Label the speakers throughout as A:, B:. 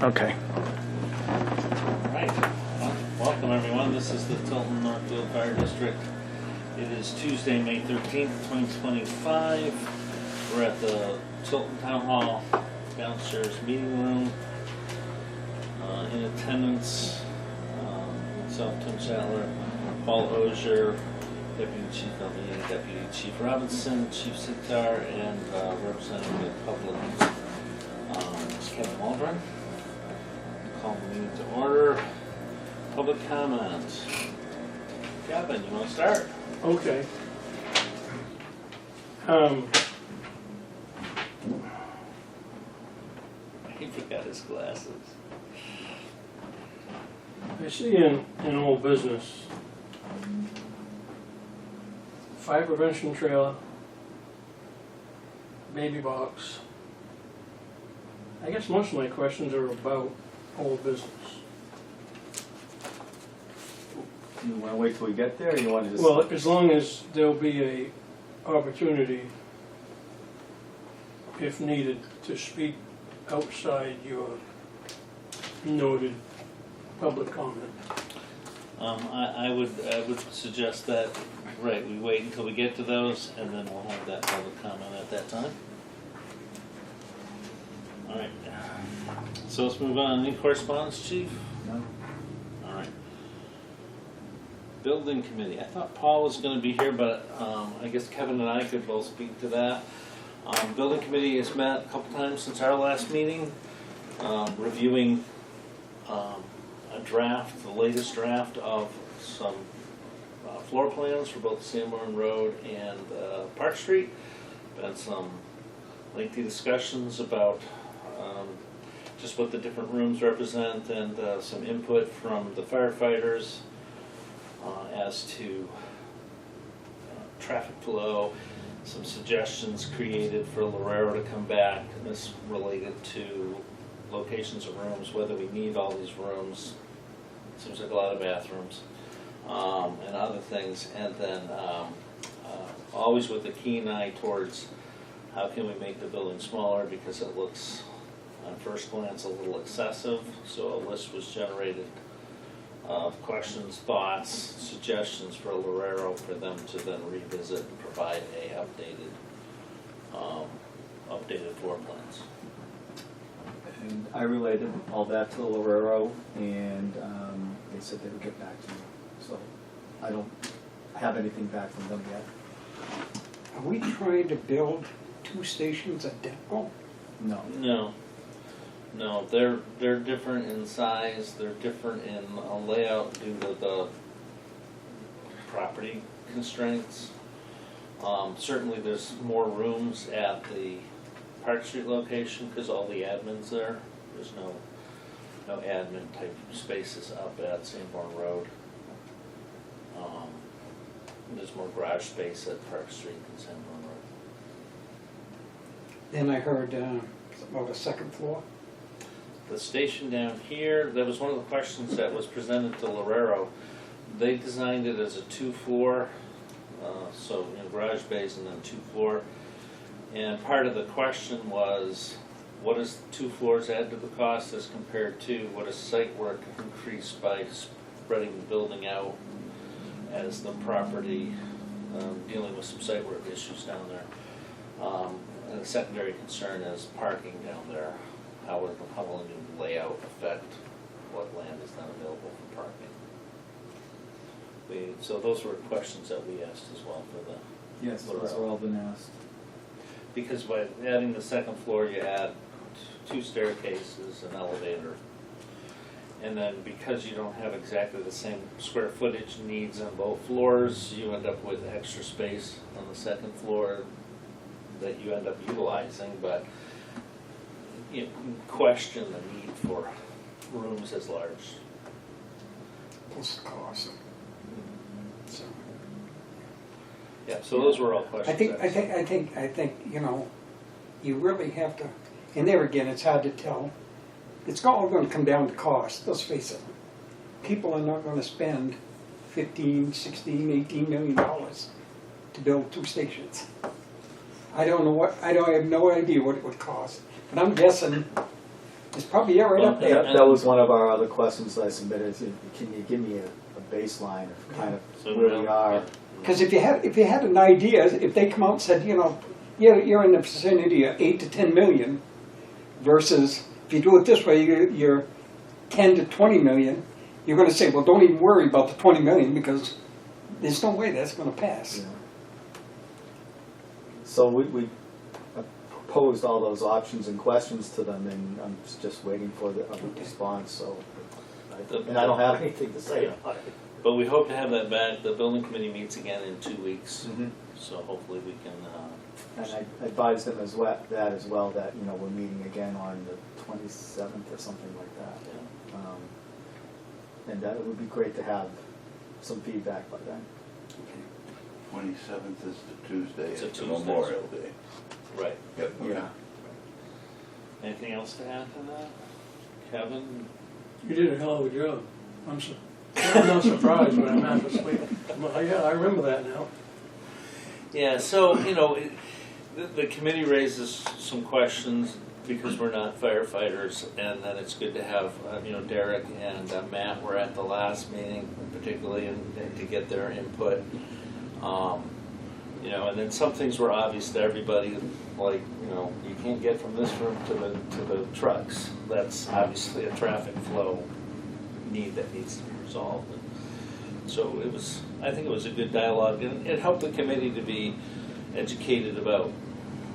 A: Okay.
B: All right. Well, welcome everyone. This is the Tilton Northfield Fire District. It is Tuesday, May 13th, 2025. We're at the Tilton Town Hall downstairs meeting room. In attendance, myself, Tim Sattler, Paul Ozier, Deputy Chief Elvini, Deputy Chief Robinson, Chief Sitar, and representing the public, Kevin Waldron. Call the meeting to order. Public comment. Kevin, you want to start?
C: Okay.
B: He forgot his glasses.
C: I see in old business, fire prevention trailer, baby box. I guess most of my questions are about old business.
A: You want to wait till we get there, or you want to just...
C: Well, as long as there'll be a opportunity, if needed, to speak outside your noted public comment.
B: I would suggest that, right, we wait until we get to those, and then we'll have that public comment at that time. All right. So let's move on. Any correspondence, Chief?
A: No.
B: All right. Building committee. I thought Paul was going to be here, but I guess Kevin and I could both speak to that. Building committee has met a couple times since our last meeting, reviewing a draft, the latest draft of some floor plans for both Sanborn Road and Park Street. Been some lengthy discussions about just what the different rooms represent, and some input from the firefighters as to traffic flow, some suggestions created for Lorero to come back, and this related to locations of rooms, whether we need all these rooms. Seems like a lot of bathrooms, and other things, and then always with a keen eye towards how can we make the building smaller, because it looks on first glance a little excessive. So a list was generated of questions, thoughts, suggestions for Lorero for them to then revisit and provide a updated floor plans.
A: And I related all that to Lorero, and they said they would get back to me. So I don't have anything back from them yet.
D: Are we trying to build 2 stations identical?
A: No.
B: No, they're different in size. They're different in layout due to the property constraints. Certainly, there's more rooms at the Park Street location because all the admin's there. There's no admin type spaces up at Sanborn Road. There's more garage space at Park Street than Sanborn Road.
D: Then I heard about a second floor.
B: The station down here, that was one of the questions that was presented to Lorero. They designed it as a 2-floor, so garage bays and then 2-floor. And part of the question was, what does 2 floors add to the cost as compared to what does site work increase by spreading the building out as the property dealing with some site work issues down there. And the secondary concern is parking down there. How will the new layout affect what land is then available for parking? So those were questions that we asked as well for the
A: Yes, those are all been asked.
B: Because by adding the second floor, you add 2 staircases, an elevator, and then because you don't have exactly the same square footage needs on both floors, you end up with extra space on the second floor that you end up utilizing, but you question the need for rooms as large.
D: Plus the cost. So
B: Yeah, so those were all questions.
D: I think you really have to. And there again, it's hard to tell. It's all going to come down to cost. Let's face it. People are not going to spend $15, $16, $18 million to build 2 stations. I have no idea what it would cost. But I'm guessing It's probably right up there.
A: That was one of our other questions that I submitted, is, can you give me a baseline of kind of
B: So
A: where
B: now-
A: we are?
D: Because if you had an idea, if they come out and said, you know, you're in the vicinity of 8 to 10 million, versus if you do it this way, you're 10 to 20 million, you're going to say, well, don't even worry about the 20 million because there's no way that's going to pass.
A: Yeah. So we proposed all those options and questions to them, and I'm just waiting for a response, so. And I don't have anything to say about it.
B: But we hope to have that back. The building committee meets again in 2 weeks,
A: Mhm.
B: so hopefully we can,
A: And I advised them as well, that, you know, we're meeting again on the 27th or something like that. And that it would be great to have some feedback by then.
E: 27th is the Tuesday
B: It's a
E: after
B: Tuesday.
E: Memorial Day.
B: right.
E: Yep. okay.
B: Anything else to add to that? Kevin?
C: You did a hell of a job. I'm not surprised when I'm half asleep. Yeah, I remember that now.
B: Yeah, so, you know, the committee raises some questions because we're not firefighters, and then it's good to have, you know, Derek and Matt were at the last meeting particularly, and to get their input. You know, and then some things were obvious to everybody, like, you know, you can't get from this room to the trucks. That's obviously a traffic flow need that needs to be resolved. And so it was, I think it was a good dialogue, and it helped the committee to be educated about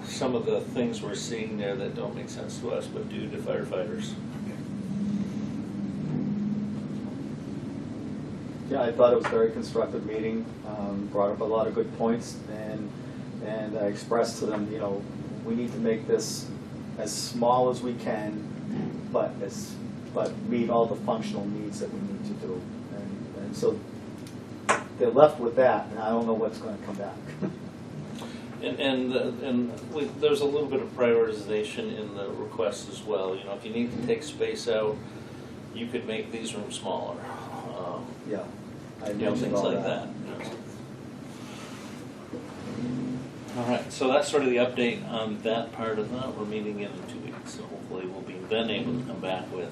B: some of the things we're seeing there that don't make sense to us, but do to firefighters.
A: Yeah, I thought it was a very constructive meeting, brought up a lot of good points, and I expressed to them, you know, we need to make this as small as we can, but meet all the functional needs that we need to do. And so they're left with that, and I don't know what's going to come back.
B: There's a little bit of prioritization in the request as well. You know, if you need to take space out, you could make these rooms smaller.
A: Yeah, I
B: You know,
A: mentioned
B: things
A: all
B: like that. All right, so that's sort of the update on that part of that. We're meeting in 2 weeks, so hopefully we'll be then able to come back with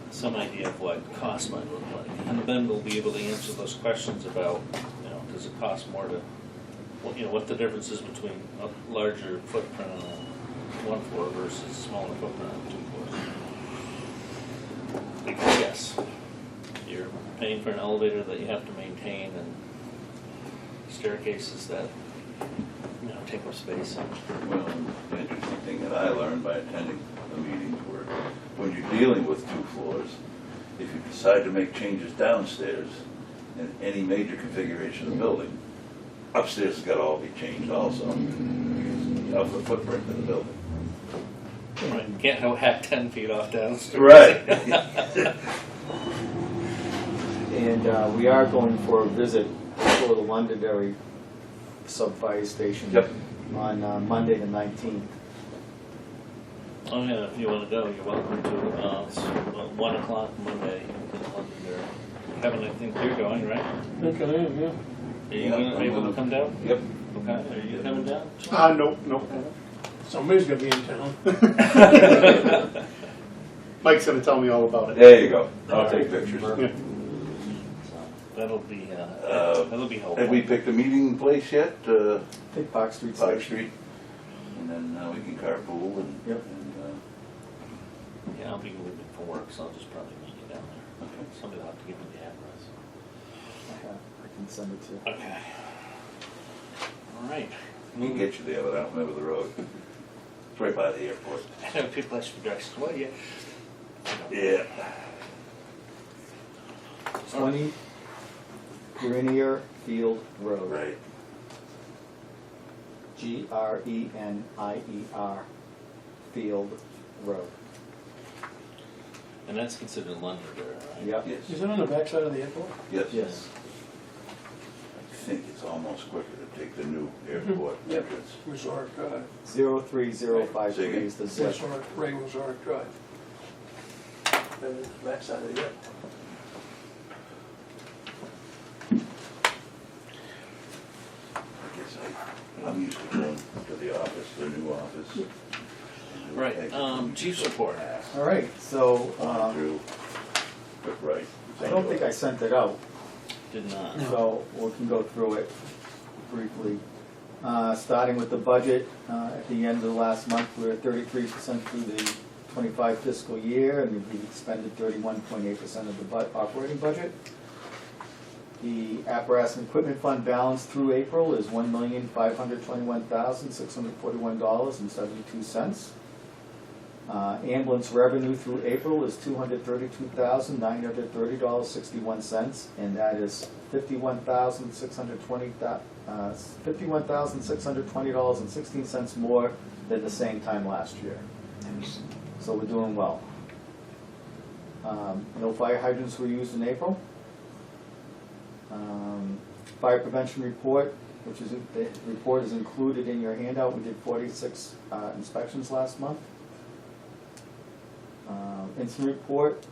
B: some idea of what cost might look like. And then we'll be able to answer those questions about, you know, does it cost more to, you know, what the difference is between a larger footprint on one floor versus a smaller footprint on 2 floors. Because yes, you're paying for an elevator that you have to maintain and staircases that, you know, take up space.
E: Well, the interesting thing that I learned by attending the meetings were when you're dealing with 2 floors, if you decide to make changes downstairs in any major configuration of the building, upstairs has got to all be changed also because of the footprint of the building.
B: Right. You can't hack 10 feet off downstairs.
E: Right.
A: And we are going for a visit for the Londonderry sub-fire station
E: Yep.
A: on Monday the 19th.
B: Oh yeah, if you want to go, you're welcome to. It's 1 o'clock Monday in Londonderry. Kevin, I think you're going, right?
C: I think I am, yeah.
B: Are you
E: Yeah,
B: gonna
E: I'm
B: be able to
E: gonna-
B: come down?
E: Yep.
B: Okay, are you coming down?
F: Nope.
C: Somebody's gonna be in town.
F: Mike's gonna tell me all about it.
E: There you go. I'll take pictures.
F: Yeah.
B: So that'll be helpful.
E: Have we picked a meeting place yet?
A: I think Park Street
E: Park
A: Station.
E: Street. And then we can carpool and.
A: Yep.
B: Yeah, I'll be leaving for work, so I'll just probably meet you down there.
E: Okay.
B: Somebody will have to give me the address.
A: I can send it to you.
B: Okay. All right.
E: We can get you there, but I don't remember the road. It's right by the airport.
B: I know people ask for directions. Well, yeah.
E: Yeah.
A: 20 Grenier Field Road.
E: Right.
A: Grenier Field Road.
B: And that's considered Londonderry, right?
A: Yep.
E: Yes.
C: Is it on the backside of the airport?
E: Yes.
A: Yes.
E: I think it's almost quicker to take the new airport entrance.
C: Resort Drive.
A: 03053 is the zip.
C: Resort, Ray Resort Drive. And the backside of the airport.
E: I guess I'm used to going to the office, the new office.
B: Right. Chief's report.
A: All right, so,
E: Drew, but right.
A: I don't think I sent it out,
B: Did not.
A: so we can go through it briefly. Starting with the budget, at the end of the last month, we were 33% through the 25 fiscal year, and we expended 31.8% of the operating budget. The apparatus and equipment fund balance through April is $1,521,641.72. Ambulance revenue through April is $232,930.61, and that is $51,620.16 more than the same time last year. So we're doing well. No fire hydrants were used in April. Fire prevention report, which is, the report is included in your handout. We did 46 inspections last month. Incident report,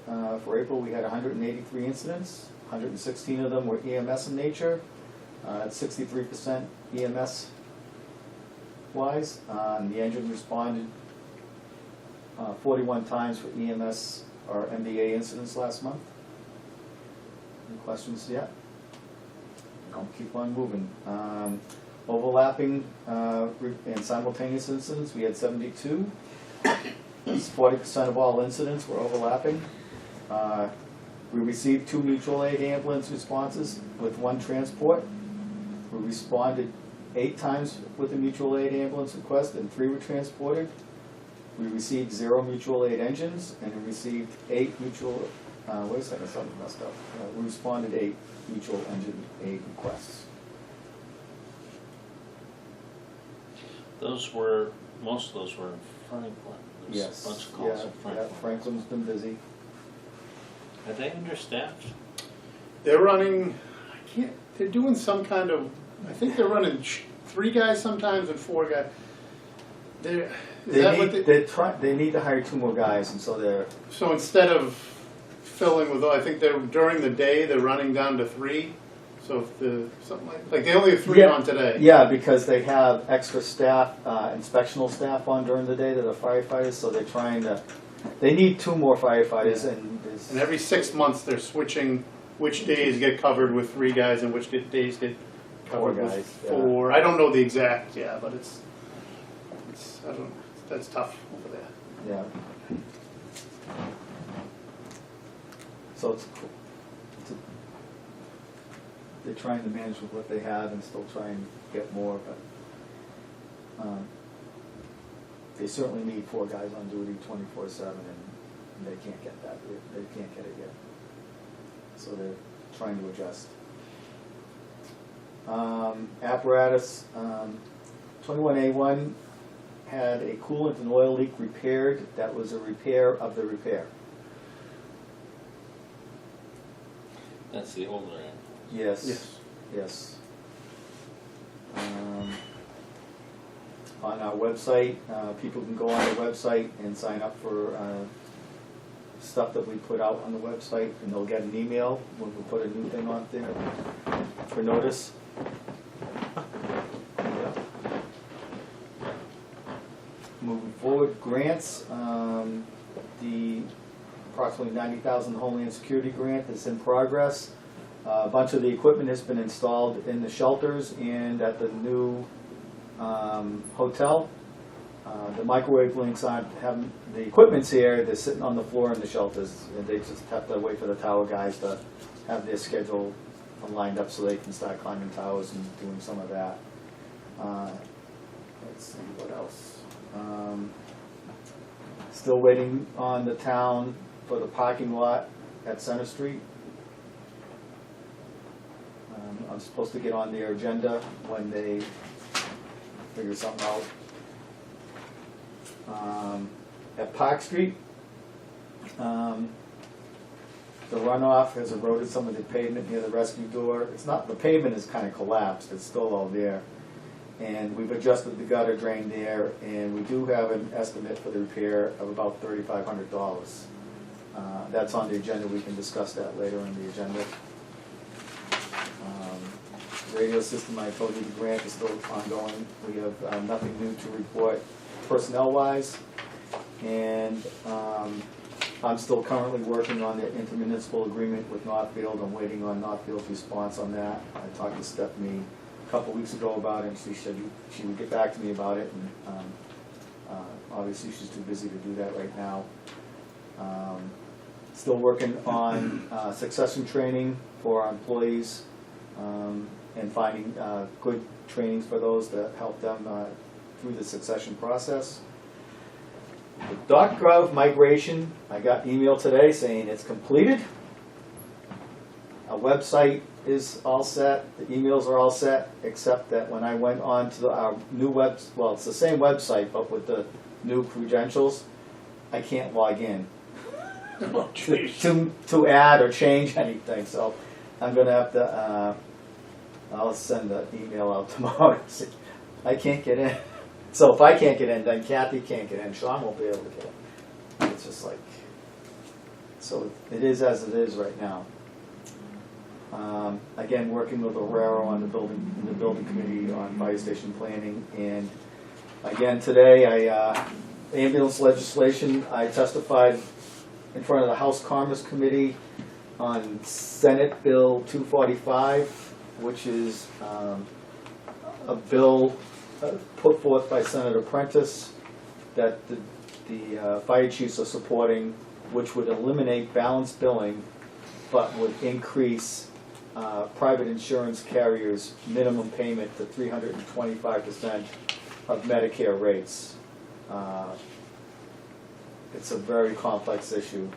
A: for April we had 183 incidents. 116 of them were EMS in nature. That's 63% EMS wise. The engine responded 41 times for EMS or MBA incidents last month. Any questions yet? I'll keep on moving. Overlapping and simultaneous incidents, we had 72. 40% of all incidents were overlapping. We received 2 mutual aid ambulance responses with 1 transport. We responded 8 times with a mutual aid ambulance request, and 3 were transported. We received 0 mutual aid engines, and we received 8 mutual, wait a second, something messed up. We responded 8 mutual engine aid requests.
B: Most of those were in Franklin. There's
A: Yes,
B: a bunch of calls in
A: yeah,
B: Franklin.
A: Franklin's been busy.
B: Are they understaffed?
F: They're running, they're doing some kind of, I think they're running 3 guys sometimes and 4 guys. Is that what
A: They need to hire 2 more guys, and so they're,
F: so instead of filling with, I think they're, during the day, they're running down to 3. So if something like they only have 3
A: Yeah.
F: on today.
A: yeah, because they have extra staff, inspectional staff on during the day that are firefighters, so they're trying to, they need 2 more firefighters, and there's.
F: And every 6 months, they're switching which days get covered with 3 guys and which days get
A: 4
F: covered
A: guys,
F: with
A: yeah.
F: 4. I don't know the exact, but it's I don't know, that's tough over there.
A: Yeah. So they're trying to manage with what they have and still try and get more, but they certainly need 4 guys on duty 24/7, and they can't get that. They can't get it yet. So they're trying to adjust. Apparatus, 21A1 had a coolant and oil leak repaired. That was a repair of the repair.
B: That's the older end.
A: Yes.
F: Yes.
A: Yes. On our website, people can go on the website and sign up for stuff that we put out on the website, and they'll get an email when we put a new thing on there for notice. Yeah. Moving forward, grants, the approximately $90,000 Homeland Security grant is in progress. A bunch of the equipment has been installed in the shelters and at the new hotel. The microwave links aren't having, the equipment's here, they're sitting on the floor in the shelters, and they just have to wait for the tower guys to have their schedule lined up so they can start climbing towers and doing some of that. Let's see, what else? Still waiting on the town for the parking lot at Center Street. I'm supposed to get on their agenda when they figure something out. At Park Street, the runoff has eroded some of the pavement near the rescue door. It's not, the pavement is kind of collapsed, it's still all there. And we've adjusted the gutter drain there, and we do have an estimate for the repair of about $3,500. That's on the agenda, we can discuss that later in the agenda. Radio system, I told you the grant is still ongoing. We have nothing new to report personnel-wise. And I'm still currently working on the intermunicipal agreement with Northfield. I'm waiting on Northfield's response on that. I talked to Stephanie a couple weeks ago about it, and she said she would get back to me about it. And obviously she's too busy to do that right now. Still working on succession training for our employees, and finding good trainings for those that help them through the succession process. The .gov migration, I got email today saying it's completed. Our website is all set, the emails are all set, except that when I went on to our new well, it's the same website, but with the new credentials, I can't log in
C: Oh, jeez.
A: to add or change anything, so I'm gonna have to, I'll send an email out tomorrow. I can't get in. So if I can't get in, then Kathy can't get in, Sean won't be able to get in. It's just like, so it is as it is right now. Again, working with Aurora on the building committee on fire station planning, and again today, ambulance legislation, I testified in front of the House Commerce Committee on Senate Bill 245, which is a bill put forth by Senator Prentice that the fire chiefs are supporting, which would eliminate balanced billing, but would increase private insurance carriers' minimum payment to 325% of Medicare rates. It's a very complex issue.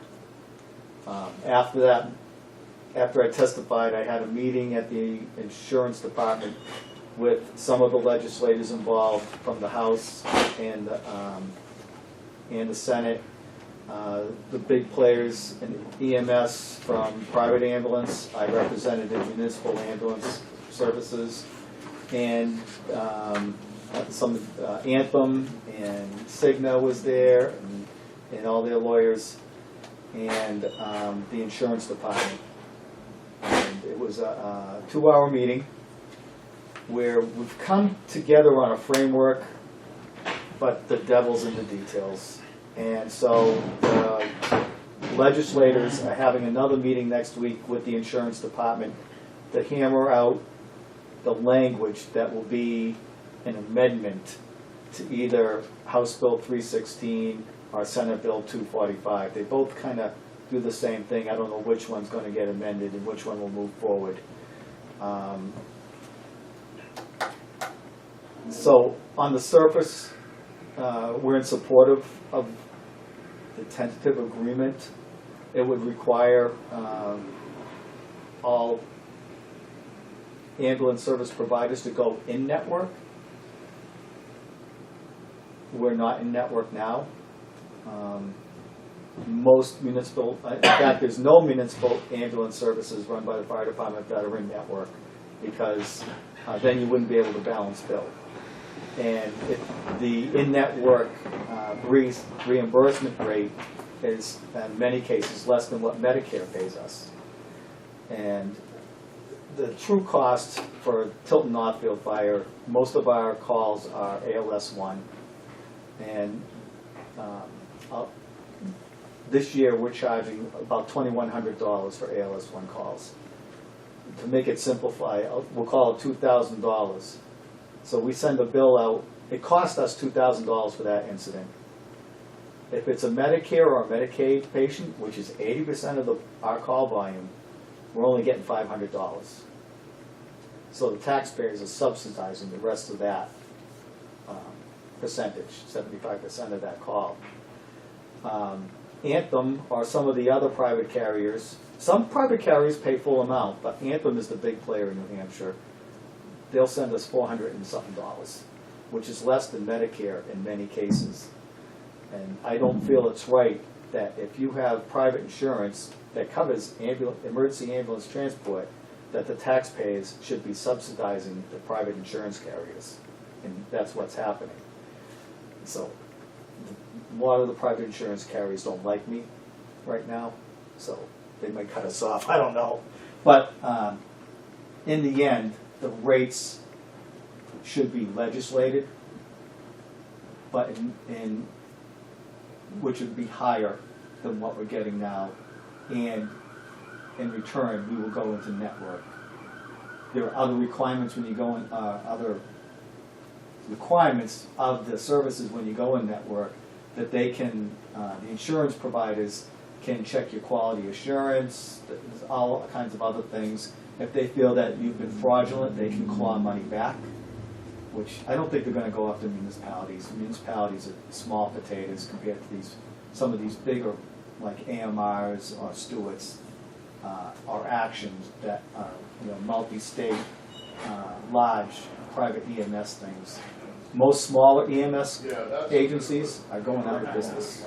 A: After that, after I testified, I had a meeting at the insurance department with some of the legislators involved from the House and the Senate. The big players in EMS from private ambulance. I represented the municipal ambulance services, and some Anthem and Cigna was there, and all their lawyers, and the insurance department. And it was a 2-hour meeting where we've come together on a framework, but the devil's in the details. And so the legislators are having another meeting next week with the insurance department to hammer out the language that will be an amendment to either House Bill 316 or Senate Bill 245. They both kind of do the same thing. I don't know which one's going to get amended and which one will move forward. So on the surface, we're in support of the tentative agreement. It would require all ambulance service providers to go in-network. We're not in-network now. Most municipal, in fact, there's no municipal ambulance services run by the fire department that are in-network, because then you wouldn't be able to balance bill. And the in-network reimbursement rate is, in many cases, less than what Medicare pays us. And the true cost for Tilton Northfield Fire, most of our calls are ALS1. And this year we're charging about $2,100 for ALS1 calls. To make it simplify, we'll call it $2,000. So we send a bill out, it costs us $2,000 for that incident. If it's a Medicare or a Medicaid patient, which is 80% of our call volume, we're only getting $500. So the taxpayers are subsidizing the rest of that percentage, 75% of that call. Anthem or some of the other private carriers, some private carriers pay full amount, but Anthem is the big player in New Hampshire. They'll send us $400 and something, which is less than Medicare in many cases. And I don't feel it's right that if you have private insurance that covers emergency ambulance transport, that the taxpayers should be subsidizing the private insurance carriers. And that's what's happening. So a lot of the private insurance carriers don't like me right now, so they might cut us off, I don't know. But in the end, the rates should be legislated, but in which would be higher than what we're getting now, and in return, we will go into network. There are other requirements when you go in, other requirements of the services when you go in network, that they can, the insurance providers can check your quality assurance, there's all kinds of other things. If they feel that you've been fraudulent, they can claw money back, which I don't think they're gonna go after municipalities. Municipalities are small potatoes compared to some of these bigger, like AMRs or Stewarts, or actions that are, multi-state, large private EMS things. Most smaller EMS agencies are going out of business.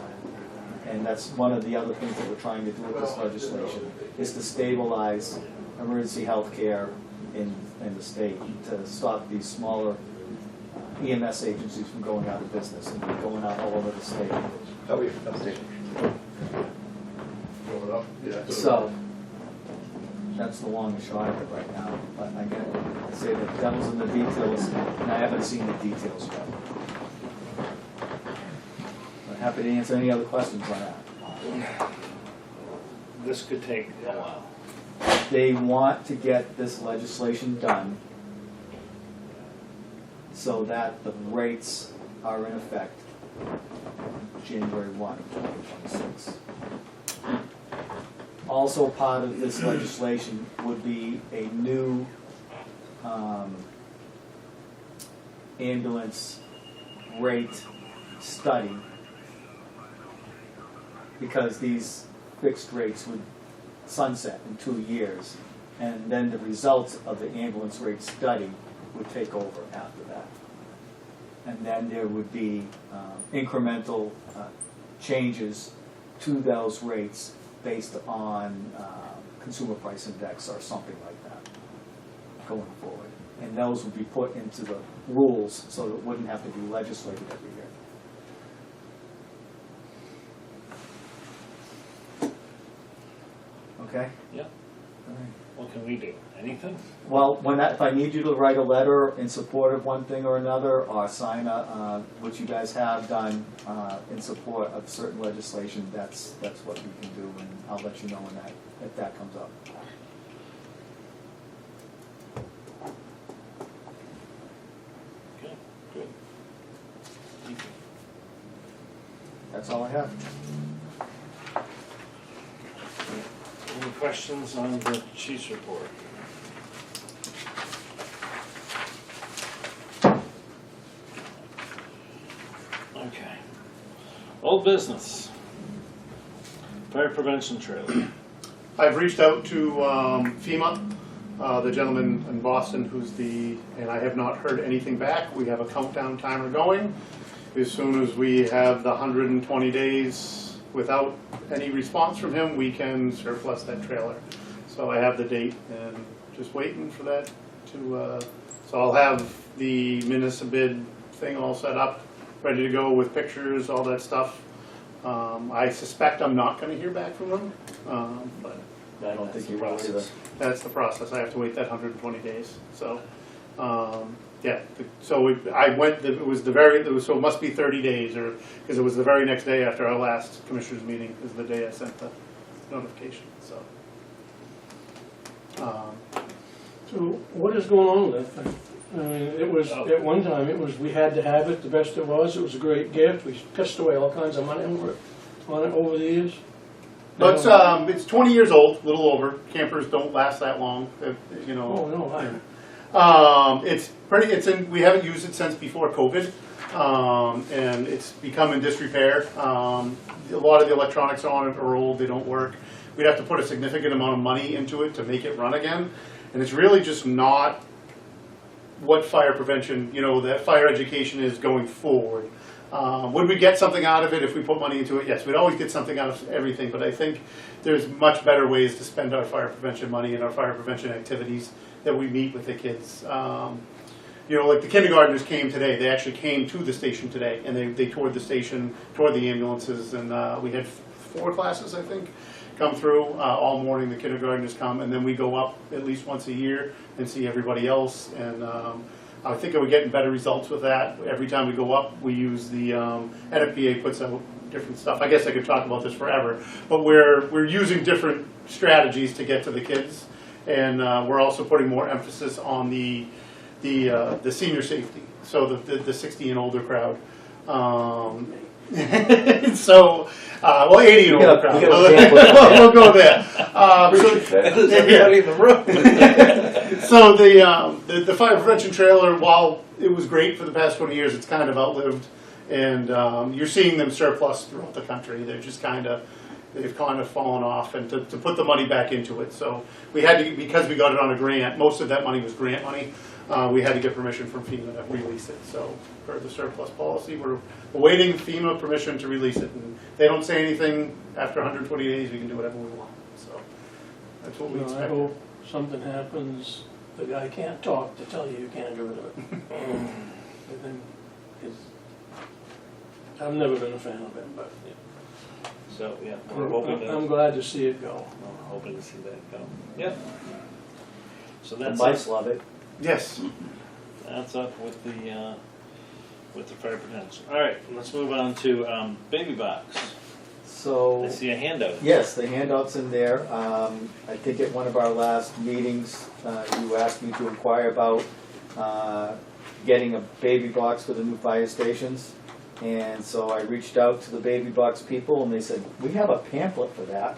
A: And that's one of the other things that we're trying to do with this legislation, is to stabilize emergency health care in the state, to stop these smaller EMS agencies from going out of business and going out all over the state. So, that's the long and short of it right now. But again, I say the devil's in the details, and I haven't seen the details yet. I'm happy to answer any other questions on that.
B: This could take a while.
A: They want to get this legislation done so that the rates are in effect January 1, 2026. Also part of this legislation would be a new ambulance rate study, because these fixed rates would sunset in 2 years, and then the results of the ambulance rate study would take over after that. And then there would be incremental changes to those rates based on consumer price index or something like that going forward. And those would be put into the rules so that it wouldn't have to be legislated every year. Okay?
B: Yep.
A: All right.
B: What can we do? Anything?
A: Well, if I need you to write a letter in support of one thing or another, or sign which you guys have done in support of certain legislation, that's what we can do, and I'll let you know if that comes up.
B: Okay, good. Thank you.
A: That's all I have.
B: Any questions on the chief's report? Okay. Old business. Fire prevention trailer.
F: I've reached out to FEMA, the gentleman in Boston and I have not heard anything back. We have a countdown timer going. As soon as we have the 120 days without any response from him, we can surplus that trailer. So I have the date and just waiting for that to, so I'll have the municipal bid thing all set up, ready to go with pictures, all that stuff. I suspect I'm not going to hear back from them, but
A: I don't think you will either.
F: that's the process. I have to wait that 120 days. So, yeah. So so it must be 30 days, or because it was the very next day after our last commissioners meeting is the day I sent the notification. So.
C: So what is going on with that thing? I mean, it was, at one time, we had to have it, the best it was a great gift, we pissed away all kinds of money on it over the years.
F: But it's 20 years old, a little over. Campers don't last that long, you know.
C: Oh, no,
F: We haven't used it since before COVID, and it's become in disrepair. A lot of the electronics on it are old, they don't work. We'd have to put a significant amount of money into it to make it run again. And it's really just not what fire prevention, that fire education is going forward. Would we get something out of it if we put money into it? Yes, we'd always get something out of everything, but I think there's much better ways to spend our fire prevention money and our fire prevention activities that we meet with the kids. Like the kindergartners came today. They actually came to the station today, and they toured the station, toured the ambulances, and we had 4 classes, I think, come through all morning. The kindergartners come, and then we go up at least once a year and see everybody else. And I think we're getting better results with that. Every time we go up, we use the, NFPA puts out different stuff. I guess I could talk about this forever, but we're using different strategies to get to the kids. And we're also putting more emphasis on the senior safety, so the 60 and older crowd. So, well, 80 and older crowd. We'll go there.
B: Everybody in the room.
F: So the fire prevention trailer, while it was great for the past 20 years, it's kind of outlived, and you're seeing them surplus throughout the country. They've kind of fallen off, and to put the money back into it. So we had to, because we got it on a grant, most of that money was grant money, we had to get permission from FEMA to release it. So per the surplus policy, we're awaiting FEMA permission to release it. And they don't say anything after 120 days, we can do whatever we want. So that's what we
C: Well, I
F: expect.
C: hope something happens, the guy can't talk to tell you can't do it. I think I've never been a fan of it, but
B: So, yeah, we're hoping
C: I'm
B: to,
C: glad to see it go.
B: we're hoping to see that go. Yep. So
A: The
B: that's
A: mice
B: up,
A: love it.
F: Yes.
B: that's up with the fire protection. All right, let's move on to baby box.
A: So.
B: I see a handout.
A: Yes, the handout's in there. I think at one of our last meetings, you asked me to inquire about getting a baby box for the new fire stations. And so I reached out to the baby box people, and they said, we have a pamphlet for that.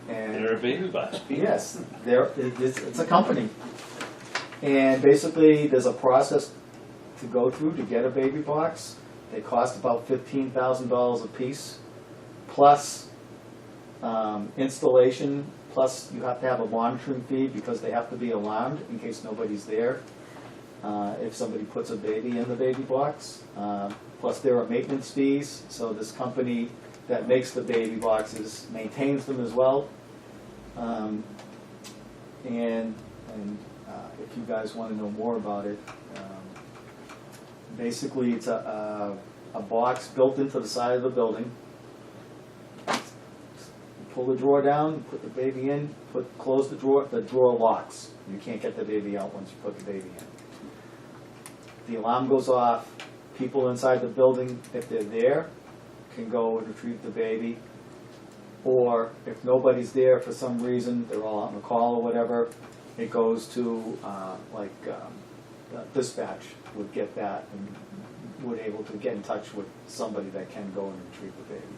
B: They're a
A: And
B: baby box people.
A: yes, it's a company. And basically, there's a process to go through to get a baby box. They cost about $15,000 a piece, plus installation, plus you have to have a monitoring fee because they have to be alarmed in case nobody's there. If somebody puts a baby in the baby box. Plus there are maintenance fees, so this company that makes the baby boxes maintains them as well. And if you guys want to know more about it, basically it's a box built into the side of the building. You pull the drawer down, put the baby in, close the drawer locks. You can't get the baby out once you put the baby in. The alarm goes off. People inside the building, if they're there, can go and retrieve the baby. Or if nobody's there for some reason, they're all on a call or whatever, it goes to dispatch would get that and would able to get in touch with somebody that can go and retrieve the baby.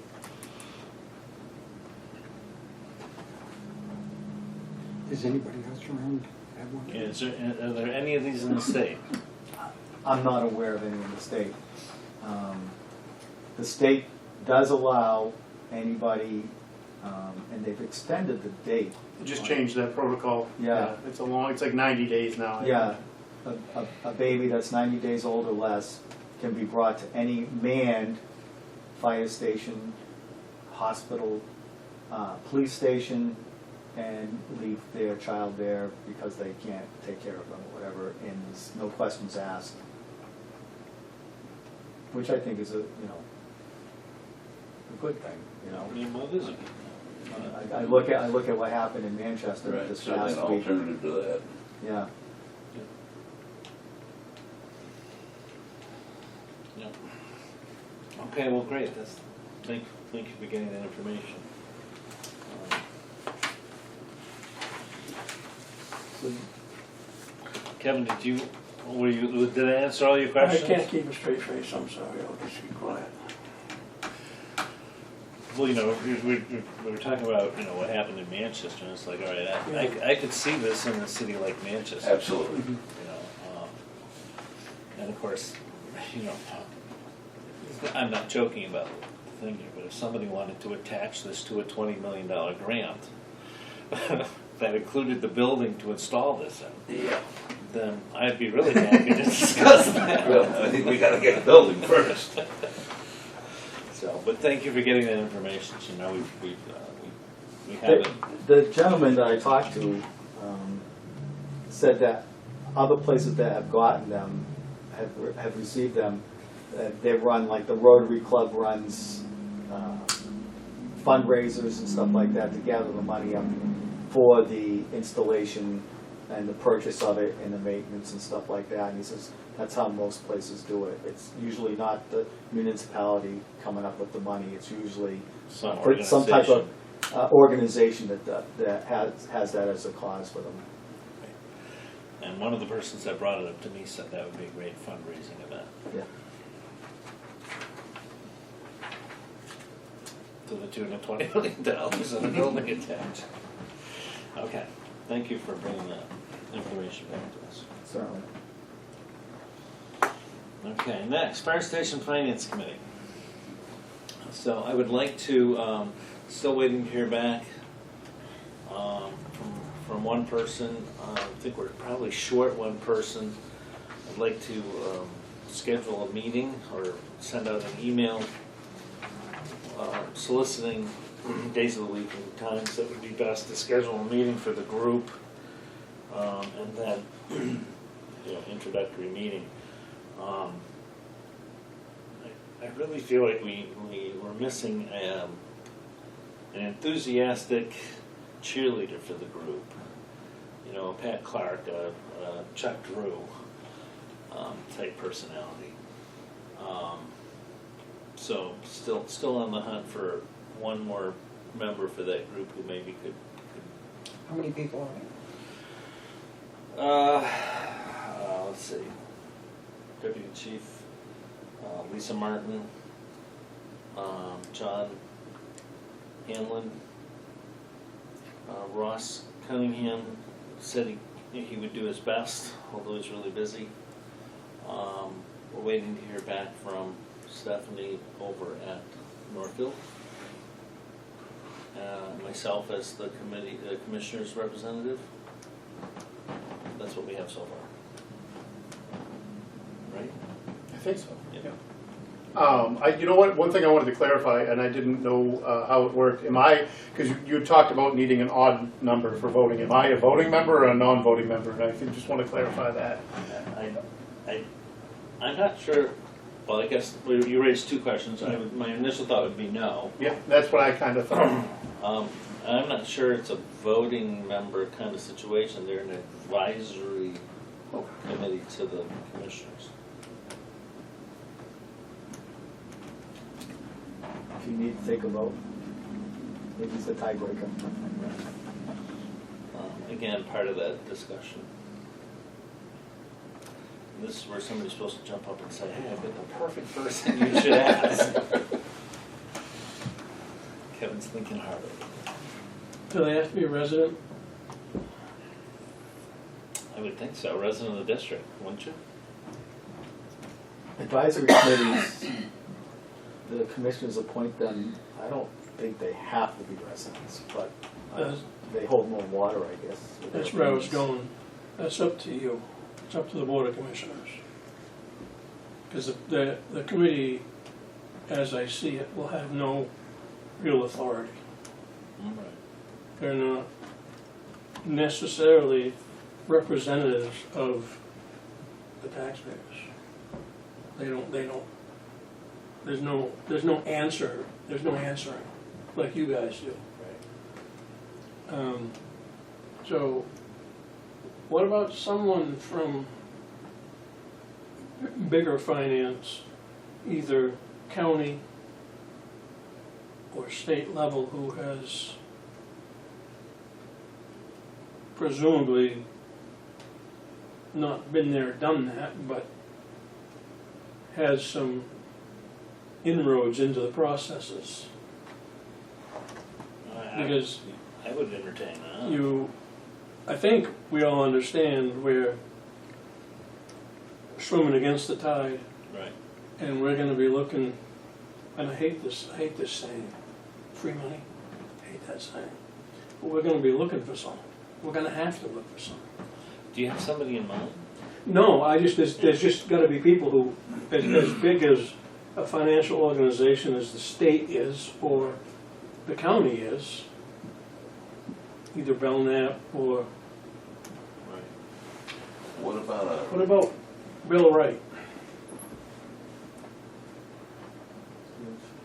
D: Does anybody else around have one?
B: Are there any of these in the state?
A: I'm not aware of any in the state. The state does allow anybody, and they've extended the date.
F: Just change that protocol.
A: Yeah.
F: It's like 90 days now.
A: Yeah, a baby that's 90 days old or less can be brought to any manned fire station, hospital, police station, and leave their child there because they can't take care of them or whatever, and there's no questions asked. Which I think is a good thing,
B: I mean, what is it?
A: I look at what happened in Manchester
E: Right,
A: this
E: certainly
A: past
E: an
A: week.
E: alternative to that.
A: Yeah,
B: Yep. Okay, well, great. Thank you for getting that information.
A: so
B: Kevin, did I answer all your
C: I
B: questions?
C: can't keep a straight face, I'm sorry, I'll just be quiet.
B: Well, we were talking about, what happened in Manchester, and it's like, all right, I could see this in a city like Manchester.
E: Absolutely.
B: And of course, I'm not joking about the thing here, but if somebody wanted to attach this to a $20 million grant that included the building to install this in,
E: Yeah.
B: then I'd be really happy to discuss that.
E: Well, I think we gotta get a building first.
B: So, but thank you for getting that information. So we have it.
A: the gentleman that I talked to said that other places that have gotten them have received them. They run, like the Rotary Club runs fundraisers and stuff like that to gather the money up for the installation and the purchase of it and the maintenance and stuff like that. And he says, that's how most places do it. It's usually not the municipality coming up with the money, it's usually
B: Some
A: some type
B: organization.
A: of organization that has that as a cause for them.
B: And one of the persons that brought it up to me said that would be a great fundraising event.
A: Yeah.
B: To the tune of $20 million and a building attached. Okay, thank you for bringing that information back to us.
A: Certainly.
B: Okay, next, Fire Station Finance Committee. So I would like to, still waiting to hear back from one person. I think we're probably short one person. I'd like to schedule a meeting or send out an email soliciting days of the week and times that would be best to schedule a meeting for the group, and then introductory meeting. I really feel like we're missing an enthusiastic cheerleader for the group. A Pat Clark, a Chuck Drew type personality. So still on the hunt for one more member for that group who maybe could.
D: How many people are
B: Let's see. Deputy Chief Lisa Martin, John Hanlon, Ross Cunningham said he would do his best, although he's really busy. We're waiting to hear back from Stephanie over at Northfield. Myself as the commissioner's representative. That's what we have so far. Right?
F: I think so.
B: Yeah.
F: You know what, one thing I wanted to clarify, and I didn't know how it worked, because you had talked about needing an odd number for voting, am I a voting member or a non-voting member? And I just want to clarify that.
B: I'm not sure. Well, I guess you raised two questions. My initial thought would be no.
F: Yeah, that's what I kind of thought.
B: I'm not sure it's a voting member kind of situation. They're an advisory committee to the commissioners.
A: If you need to take a vote, maybe it's a tiebreaker.
B: Again, part of that discussion. And this is where somebody's supposed to jump up and say, hey, I've got the perfect person you should ask. Kevin's thinking harder.
C: Do they have to be a resident?
B: I would think so, resident of the district, wouldn't you?
A: Advisory committees, the commissioners appoint them. I don't think they have to be residents, but they hold more water, I guess.
C: That's where I was going. That's up to you. It's up to the Board of Commissioners. Because the committee, as I see it, will have no real authority.
B: Right.
C: They're not necessarily representatives of the taxpayers. They don't, there's no answering like you guys do.
B: Right.
C: So, what about someone from bigger finance, either county or state level, who has presumably not been there, done that, but has some inroads into the processes? Because
B: I would entertain that.
C: I think we all understand we're swimming against the tide,
B: Right.
C: and we're gonna be looking, and I hate this saying, free money, I hate that saying. But we're gonna be looking for some. We're gonna have to look for some.
B: Do you have somebody in mind?
C: No, there's just gotta be people who, as big as a financial organization as the state is, or the county is, either Belknap or,
B: Right.
E: What about
C: what about Bill Wright?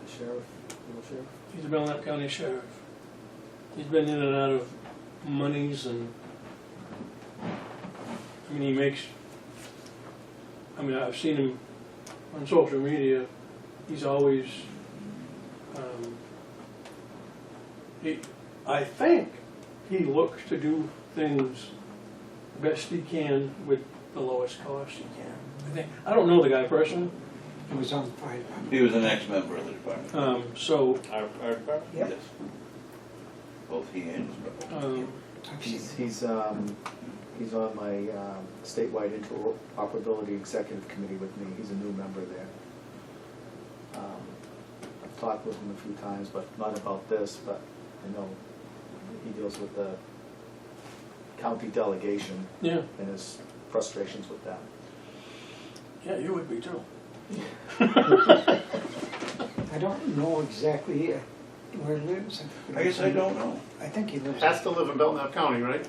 A: The sheriff, little sheriff.
C: He's a Belknap County Sheriff. He's been in and out of monies and I mean, he makes, I mean, I've seen him on social media, he's always, I think he looks to do things best he can with the lowest cost he can. I don't know the guy personally,
D: It was on the fire department.
E: He was an ex-member of the department.
C: so,
B: Our department?
D: Yep.
E: Yes. Both he and his brother.
D: I've seen
A: He's on my statewide interoperability executive committee with me. He's a new member there. I've talked with him a few times, but not about this, but I know he deals with the county delegation
C: yeah,
A: and his frustrations with that.
C: yeah, you would be too.
D: I don't know exactly where he lives.
E: I guess I don't know.
D: I think he lives.
F: Has to live in Belknap County, right?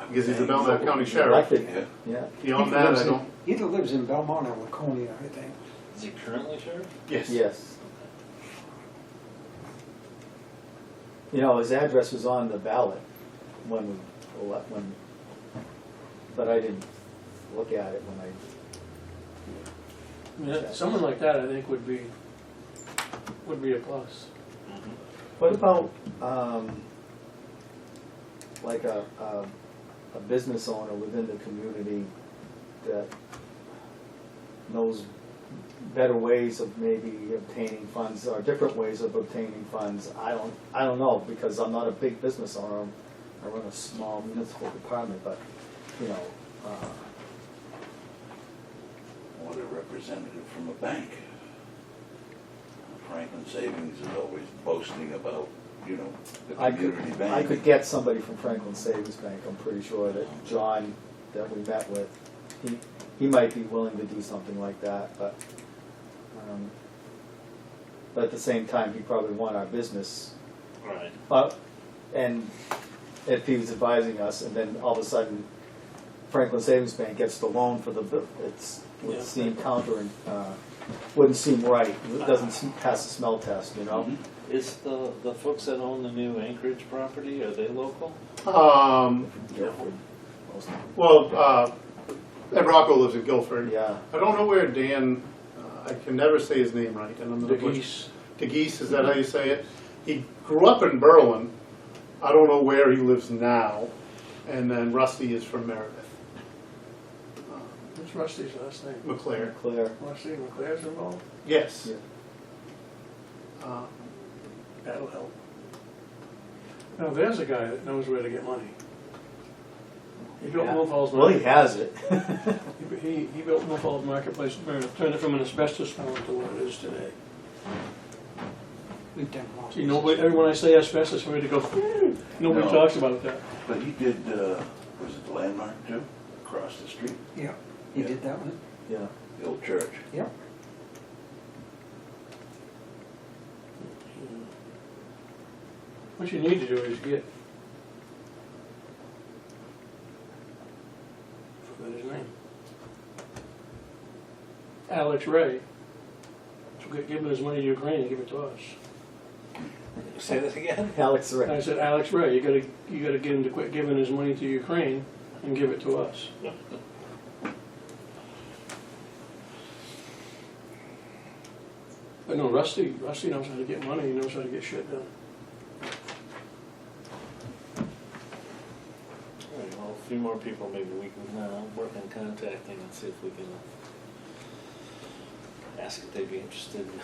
F: Because he's a Belknap County
A: Elected,
F: sheriff.
A: yeah.
E: Yeah.
F: Beyond that, I don't,
D: Either lives in Belmont or Laconia, I think.
B: Is he currently sheriff?
F: yes.
A: Yes. You know, his address was on the ballot when but I didn't look at it when
C: I mean, someone like that, I think, would be a plus.
A: What about, like a business owner within the community that knows better ways of maybe obtaining funds or different ways of obtaining funds? I don't know, because I'm not a big business owner. I run a small municipal department, but, you know,
E: What a representative from a bank. Franklin Savings is always boasting about, you know, the
A: I
E: community bank.
A: I could get somebody from Franklin Savings Bank. I'm pretty sure that John, that we met with, he might be willing to do something like that, but at the same time, he probably want our business.
B: Right.
A: And if he was advising us, and then all of a sudden, Franklin Savings Bank gets the loan for the, would
C: Yeah.
A: seem wouldn't seem right. It doesn't pass the smell test, you know?
E: Mhm.
B: Is the folks that own the new Anchorage property, are they local?
A: Guilford, most-
F: Well, Ed Rocco lives in Guilford.
A: Yeah,
F: I don't know where Dan, I can never say his name right, and I'm
C: The
F: gonna
C: geese,
F: DeGeese, is that how you say it? He grew up in Berlin. I don't know where he lives now. And then Rusty is from Meredith,
C: what's Rusty's last name?
F: McClare.
A: Claire.
C: Rusty McClare's involved?
F: Yes.
A: Yeah.
C: That'll help. Now, there's a guy that knows where to get money. He built Millfall's
A: Well, he
C: Market.
A: has it.
C: He built Millfall's Marketplace, turned it from an asbestos town to what it is today.
D: We've done lots.
C: See, nobody, everyone I say asbestos, I'm ready to go, nobody
E: No.
C: talks about that.
E: But he did, was it the Landmark too? Across the street,
D: Yeah, he did that one.
A: Yeah.
E: the old church.
D: Yep.
C: What you need to do is get, forgot his name. Alex Ray. To get given his money to Ukraine and give it to us.
B: Say that again?
A: Alex
C: And I
A: Ray.
C: said, Alex Ray, you gotta get him to quit giving his money to Ukraine and give it to us. But no, Rusty knows how to get money, he knows how to get shit done.
B: All right, well, a few more people, maybe we can work on contacting and see if we can ask if they'd be interested in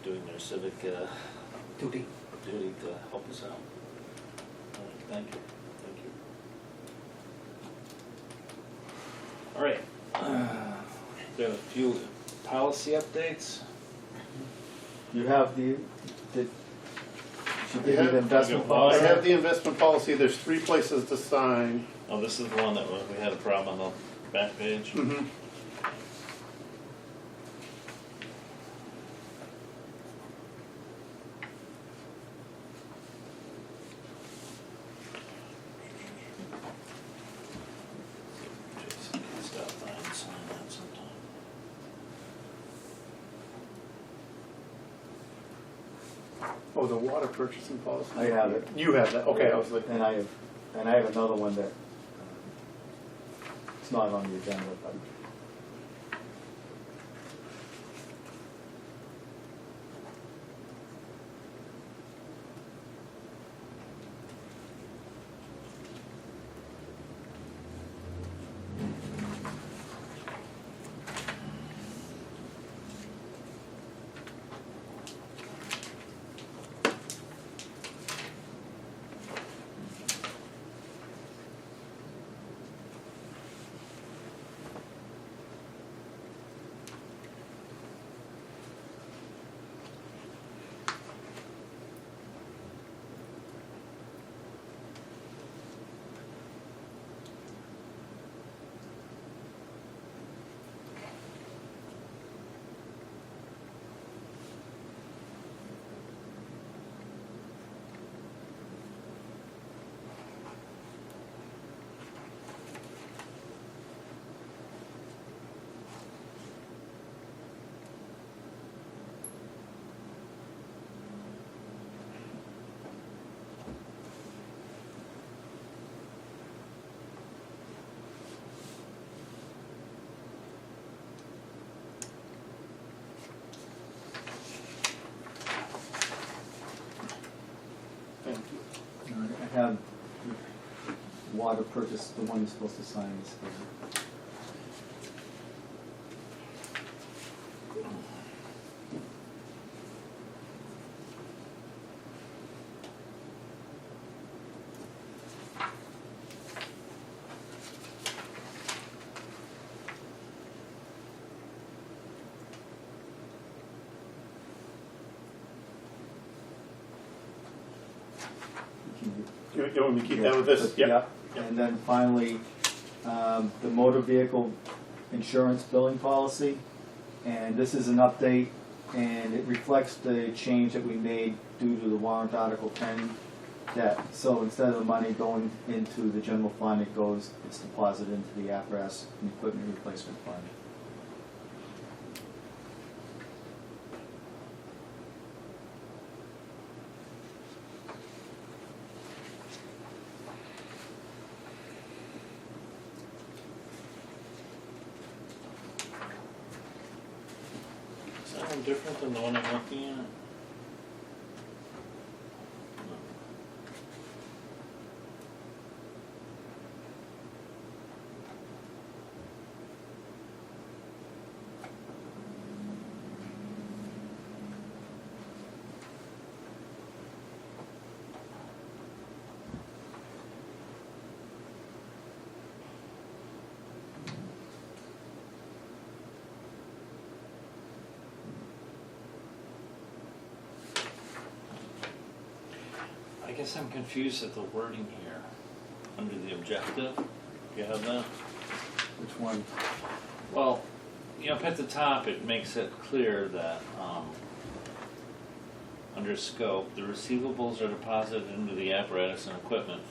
B: doing their civic
D: Duty.
B: duty to help us out. All right, thank you, thank you. All right, got a few policy updates.
A: You have did she give you the
F: Yeah.
A: investment
F: I
A: policy?
F: have the investment policy. There's 3 places to sign.
B: Oh, this is the one that we had a problem on the back page.
F: Mhm.
B: Jason can stop by and sign that sometime.
F: Oh, the water purchasing policy.
A: I have it.
F: You have that, okay, I was like,
A: And I have another one that not on the agenda, but.
F: Thank you.
A: I have water purchase, the one you're supposed to sign is here.
F: You want me to keep that with this?
A: Yeah, and then finally, the motor vehicle insurance billing policy. And this is an update, and it reflects the change that we made due to the warrant Article 10 debt. So instead of the money going into the general fund, it's deposited into the apparatus and equipment replacement fund.
B: Is that one different than the one I'm looking at? I guess I'm confused at the wording here, under the objective. Do you have that?
A: Which one?
B: Well, up at the top, it makes it clear that, under scope, the receivables are deposited into the apparatus and equipment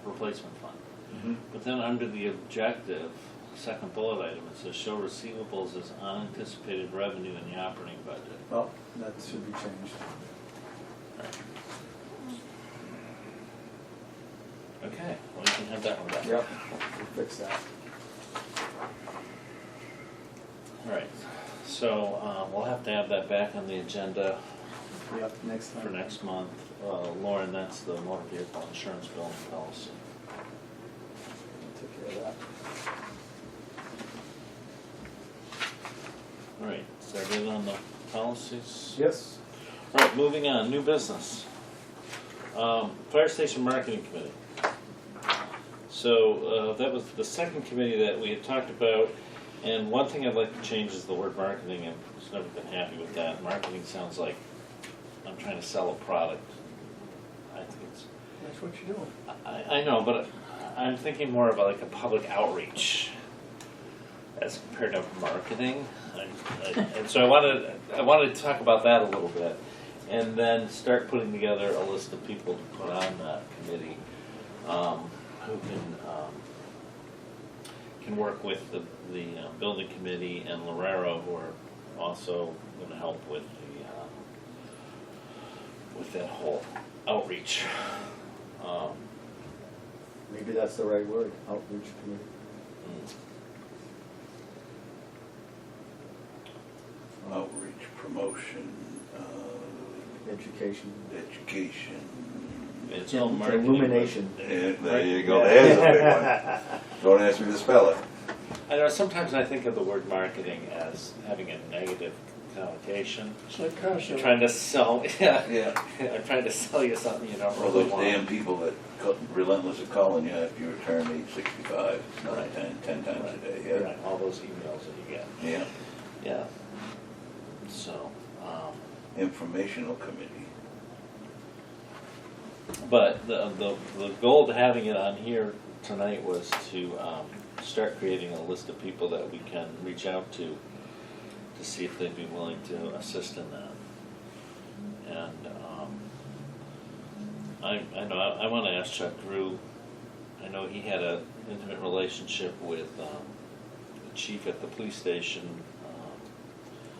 B: replacement fund.
A: Mm-hmm.
B: But then under the objective, second bullet item, it says show receivables as unanticipated revenue in the operating budget.
A: Well, that should be changed.
B: Okay, well, you can have that one back.
A: Yep, we'll fix that.
B: All right, so we'll have to have that back on the agenda
A: Yep, next time.
B: for next month. Lauren, that's the motor vehicle insurance billing policy.
A: Take care of that.
B: All right, is that it on the policies?
A: Yes.
B: All right, moving on, new business. Fire Station Marketing Committee. So that was the second committee that we had talked about, and one thing I'd like to change is the word marketing, and I've never been happy with that. Marketing sounds like I'm trying to sell a product. I think it's,
C: That's what you're doing.
B: I know, but I'm thinking more about like a public outreach as compared to marketing. And so I wanted to talk about that a little bit, and then start putting together a list of people to put on that committee who can work with the building committee and Lorero, who are also going to help with that whole outreach.
A: Maybe that's the right word, outreach committee.
E: promotion,
A: Education.
E: education.
B: It's all marketing.
A: Illumination.
E: Yeah, there you go, there's a big one. Don't ask me to spell it.
B: I know, sometimes I think of the word marketing as having a negative connotation.
C: It's like car
B: I'm
C: sales.
B: trying to sell, yeah,
E: Yeah.
B: I'm trying to sell you something you don't
E: All
B: really
E: those
B: want.
E: damn people that relentless at calling you after you turn age 65, not
B: Right.
E: 10 times a day, yeah.
B: Right, all those emails that you get,
E: Yeah,
B: yeah. So,
E: informational committee.
B: but the goal to having it on here tonight was to start creating a list of people that we can reach out to see if they'd be willing to assist in that. And I know I want to ask Chuck Drew. I know he had an intimate relationship with the chief at the police station.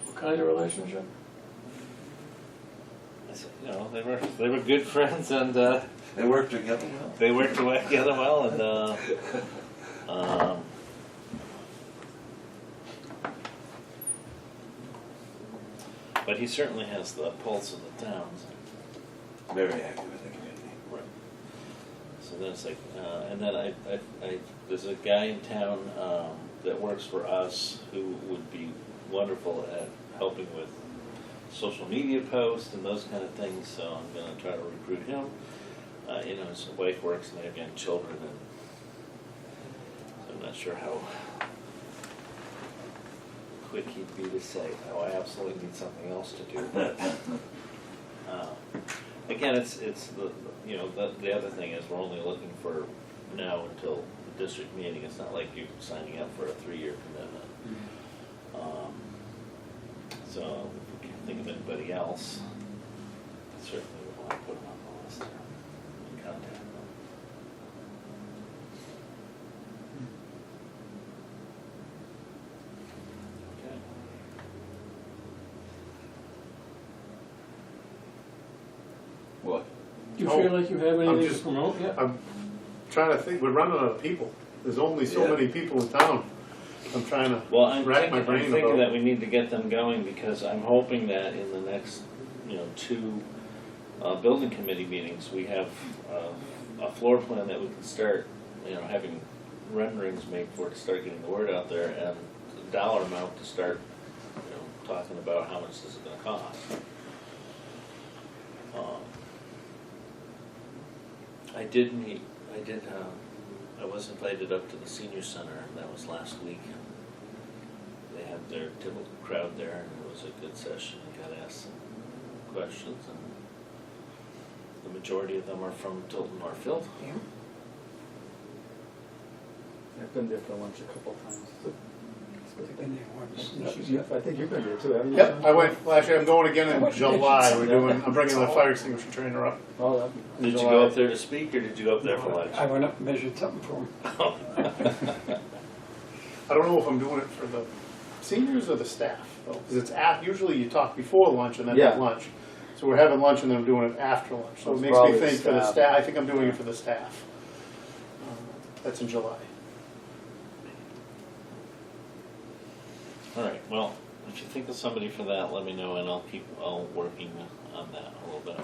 C: What kind of relationship?
B: I said, you know, they were good friends, and
E: They work together well.
B: they worked together well, and but he certainly has the pulse of the towns.
E: Very active in the community.
B: Right. So then it's like, and then I there's a guy in town that works for us who would be wonderful at helping with social media posts and those kind of things. So I'm going to try to recruit him. You know, his wife works and they have young children, and so I'm not sure how quick he'd be to say, "Oh, I absolutely need something else to do." But again, it's the you know the other thing is we're only looking for now until the district meeting. It's not like you're signing up for a 3-year commitment. So if we can think of anybody else, certainly we want to put them on the list and contact them. Okay.
E: What?
C: Do you
F: Oh,
C: feel like you have
F: I'm
C: anything to
F: just-
C: promote yet?
F: I'm trying to think, we're running out of people. There's only so
E: Yeah.
F: many people in town. I'm trying to
B: Well, I'm
F: rack my brain
B: thinking
F: about.
B: that we need to get them going because I'm hoping that in the next, you know, 2 building committee meetings, we have a floor plan that we can start, you know, having renderings made for to start getting the word out there, and the dollar amount to start, you know, talking about how much this is going to cost. I was invited up to the senior center, and that was last week. They had their typical crowd there, and it was a good session. I got asked some questions, and the majority of them are from Tilton Northfield.
D: Yeah.
A: I've been there for lunch a couple times.
D: I've been there once.
A: I think you've been there too, haven't you?
F: Yep, I went, well, actually, I'm going again
D: I
F: in
D: went to
F: July.
D: Richardson.
F: I'm bringing the fire extinguisher trainer up.
A: Oh, that-
B: Did you
A: July.
B: go up there to speak, or did you go up there for lunch?
D: I went up and measured something for him.
F: I don't know if I'm doing it for the seniors or the staff, though, because it's usually you talk before lunch and then
A: Yeah.
F: have lunch. So we're having lunch and then I'm doing it after lunch. So it
A: It's
F: makes me
A: probably the
F: think for the
A: staff.
F: staff, I think I'm doing it for the staff. That's in July.
B: All right, well, if you think of somebody for that, let me know, and I'll working on that a little bit.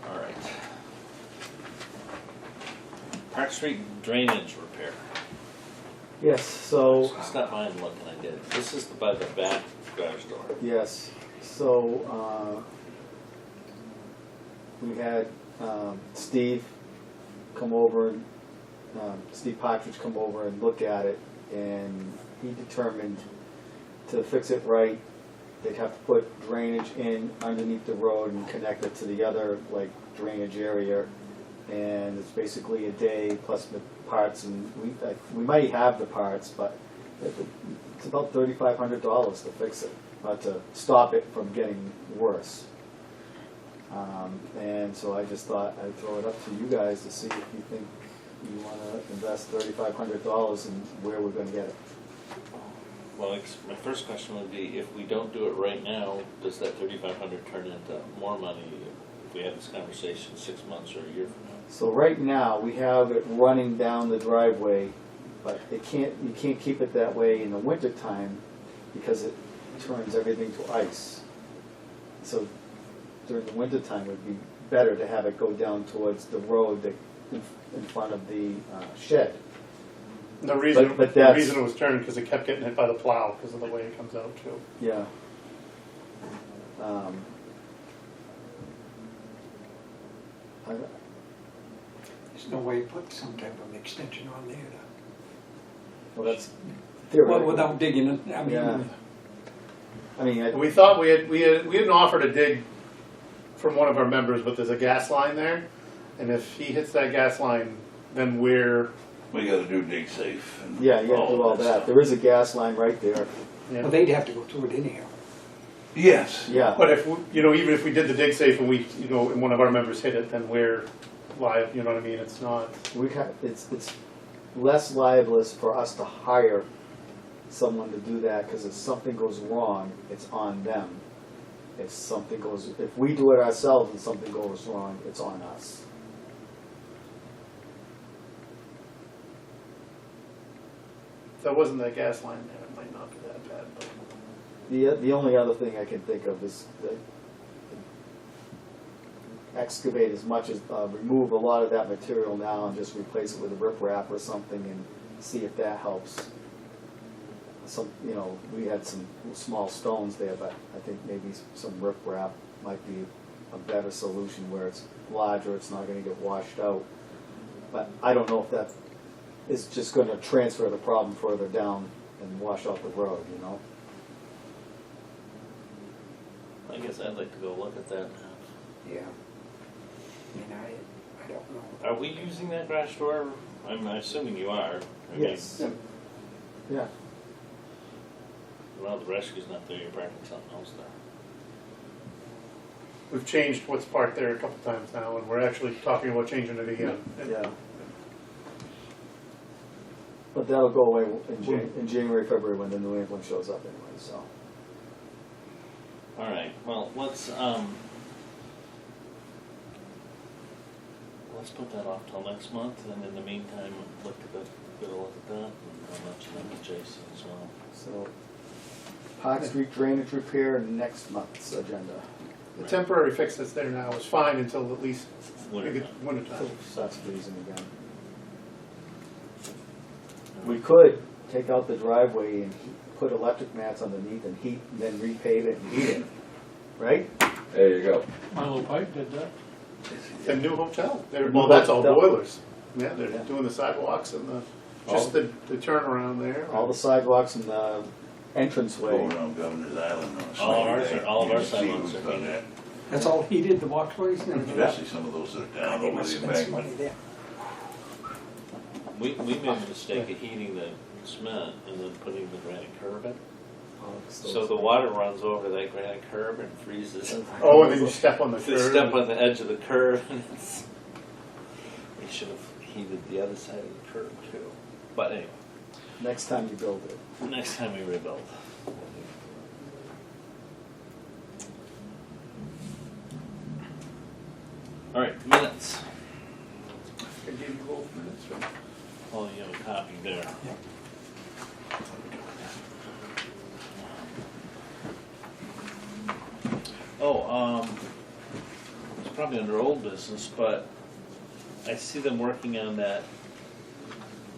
B: All right. Park Street drainage repair.
A: Yes, so,
B: It's not mine looking, I did. This is by the back garage door.
A: yes, so, we had, Steve come over, Steve Partridge come over and look at it, and he determined to fix it right, they'd have to put drainage in underneath the road and connect it to the other, like, drainage area. And it's basically a day plus the parts, and we might have the parts, but it's about $3,500 to fix it, to stop it from getting worse. And so I just thought I'd throw it up to you guys to see if you think you wanna invest $3,500 and where we're gonna get it.
B: Well, my first question would be, if we don't do it right now, does that 3,500 turn into more money if we have this conversation 6 months or a year from now?
A: So right now, we have it running down the driveway, but you can't keep it that way in the winter time because turns everything to ice. So during the wintertime, it would be better to have it go down towards the road that in front of the shed.
F: The reason,
A: But
F: the
A: that's-
F: reason it was turned, because it kept getting hit by the plow, because of the way it comes out too.
A: Yeah. I-
D: There's no way you put some type of extension on there.
A: Well, that's
D: Well,
A: theoretical.
D: without digging it, I
A: Yeah.
D: mean,
A: I mean, I-
F: We thought we hadn't offered a dig from one of our members, but there's a gas line there, and if he hits that gas line, then we're,
E: We gotta do dig safe. And
A: yeah, you have to do all that.
E: stuff.
A: There is a gas line right there.
F: yeah.
D: well, they'd have to go through it anyhow.
E: Yes.
A: Yeah.
F: But if, even if we did the dig safe and we, and one of our members hit it, then we're live, you know what I mean? It's not,
A: It's less liabilious for us to hire someone to do that, because if something goes wrong, it's on them. If we do it ourselves and something goes wrong, it's on us.
F: if there wasn't that gas line there, it might not be that bad, but.
A: The only other thing I can think of is excavate as much as, remove a lot of that material now and just replace it with a riprap or something and see if that helps. We had some small stones there, but I think maybe some riprap might be a better solution where it's larger, it's not gonna get washed out. But I don't know if that is just gonna transfer the problem further down and wash out the road, you know?
B: I guess I'd like to go look at that.
D: Yeah. I mean, I don't know.
B: Are we using that garage door? I'm assuming you are. I mean,
A: Yes. Yeah.
B: Well, the rescue's not there, you're parking something else there.
F: We've changed what's parked there a couple times now, and we're actually talking about changing it again.
A: Yeah. But that'll go away in January, February, when the New England shows up anyway, so.
B: All right, well, let's put that off till next month, and in the meantime, get a look at that, and I'll mention that to Jason as well.
A: So, Park Street drainage repair, next month's agenda.
F: The temporary fix that's there now is fine until at least
B: Winter.
F: winter
A: Till
F: time.
A: it starts freezing again. We could take out the driveway and put electric mats underneath and heat, and then repave it and heat it, right?
G: There you go.
C: Milo Pike did that.
F: The new hotel,
A: New
F: well, that's all
A: hotel.
F: boilers. Yeah, they're
A: Yeah.
F: doing the sidewalks and
A: All-
F: just the turnaround there.
A: All the sidewalks and the entranceway.
E: Go around Governor's Island on a
B: All of
E: snowy
B: ours
E: day.
B: are- all of
E: You
B: our
E: can see
B: sidewalks
E: who's
B: are
E: done
B: heated.
E: that.
D: That's all he did, the walkways and everything?
E: Especially some of those that are
D: God,
E: down
D: they
E: over
D: must
E: the
D: spend some money
E: embankment.
D: there.
B: We made a mistake of heating the cement and then putting the granite curb in. So the water runs over that granite curb and freezes.
F: Oh, and then you step on the
B: They
F: curb.
B: step on the edge of the curb and it's, we should have heated the other side of the curb too. But anyway,
A: Next time you build it.
B: next time we rebuild. All right, minutes.
F: I gave you both minutes, right?
B: Oh, you have a copy there. Oh, it's probably under old business, but I see them working on that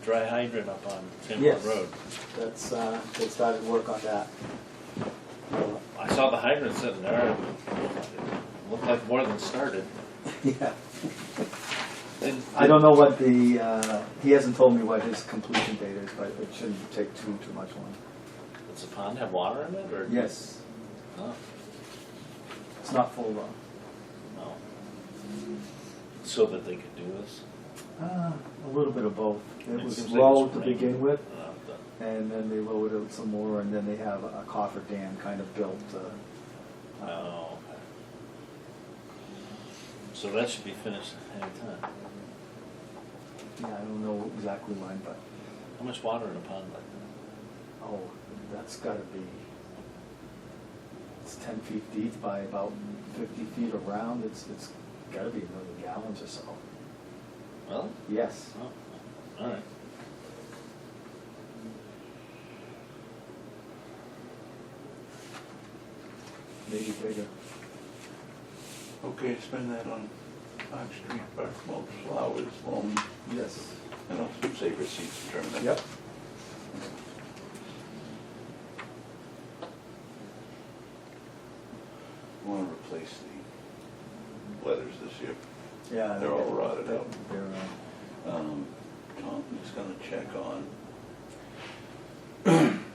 B: dry hydrant up on San
A: Yes.
B: Road.
A: That's, they started work on that.
B: I saw the hydrant sitting there, it looked like more than started.
A: Yeah.
B: And
A: I don't know what the, he hasn't told me what his completion date is, but it shouldn't take too much longer.
B: Does the pond have water in it, or?
A: Yes,
B: Oh,
A: it's not full though.
B: no. So that they could do this?
A: A little bit of both. It
B: It
A: was
B: seems like
A: low
B: it's
A: to
B: raining.
A: begin with,
B: The-
A: and then they lowered it some more, and then they have a coffer dam kind of built.
B: Oh, okay. So that should be finished anytime.
A: Yeah, I don't know exactly when, but,
B: How much water in a pond like that?
A: oh, that's gotta be, it's 10 feet deep by about 50 feet around. It's gotta be a million gallons or so.
B: Well,
A: Yes.
B: oh, all right.
A: maybe bigger.
E: Okay, spend that on Park Street, bark mulch, flowers, loam,
A: Yes.
E: and some safe receipts determined.
A: Yep.
E: I want to replace the letters this year.
A: Yeah.
E: They're all rotted out.
A: They're,
E: Tom is gonna check on,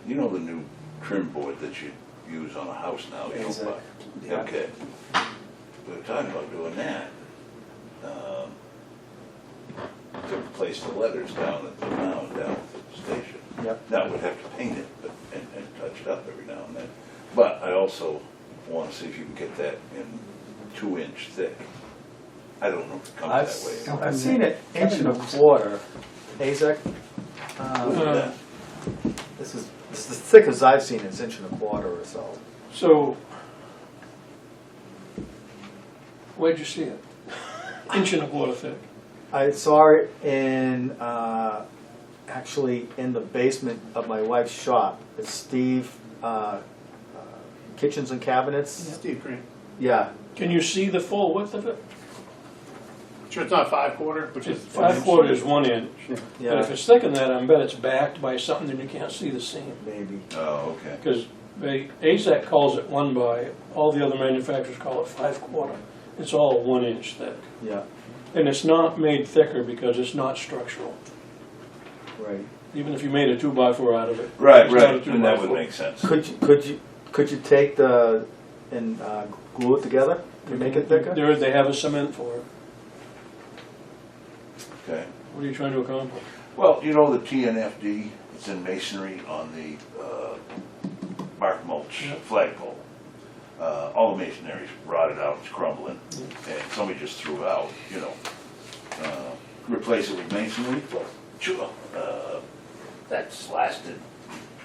E: you know the new trim board that you use on a house now? You don't
A: Exact.
E: buy?
A: Yeah.
E: Okay. We were talking about doing that. To replace the letters down at the mound, down at the station.
A: Yep.
E: Now, we'd have to paint it and touch it up every now and then. But I also want to see if you can get that in 2-inch thick. I don't know if it comes that way.
A: I've seen it inch and a quarter. Azek,
E: Yeah.
A: this is as thick as I've seen it, it's inch and a quarter or so.
C: So, where'd you see it? Inch and a quarter thick.
A: I saw it in, actually in the basement of my wife's shop. It's Steve, Kitchens and Cabinets.
F: Steve Green.
A: Yeah,
C: Can you see the full width of it?
F: Sure, it's not 5/4, which is.
C: 5/4 is 1 inch. But if
A: yeah,
C: it's thicker than that, I bet it's backed by something that you can't see the seam.
A: maybe.
E: Oh, okay.
C: Because AZAC calls it 1 by, all the other manufacturers call it 5/4. It's all 1 inch thick.
A: Yeah,
C: And it's not made thicker because it's not structural.
A: right.
C: Even if you made a 2x4 out of it.
E: Right,
C: it's not a
E: right, and that would
C: 2x4.
E: make sense.
A: Could you take and glue it together to make it thicker?
C: They have a cement for it.
E: Okay.
C: What are you trying to accomplish?
E: Well, you know the Tnfd, it's in masonry on the bark mulch
C: Yep.
E: flagpole. All the masonry's rotted out, it's crumbling, and somebody just threw it out, you know. Replace it with masonry, well, sure, that's lasted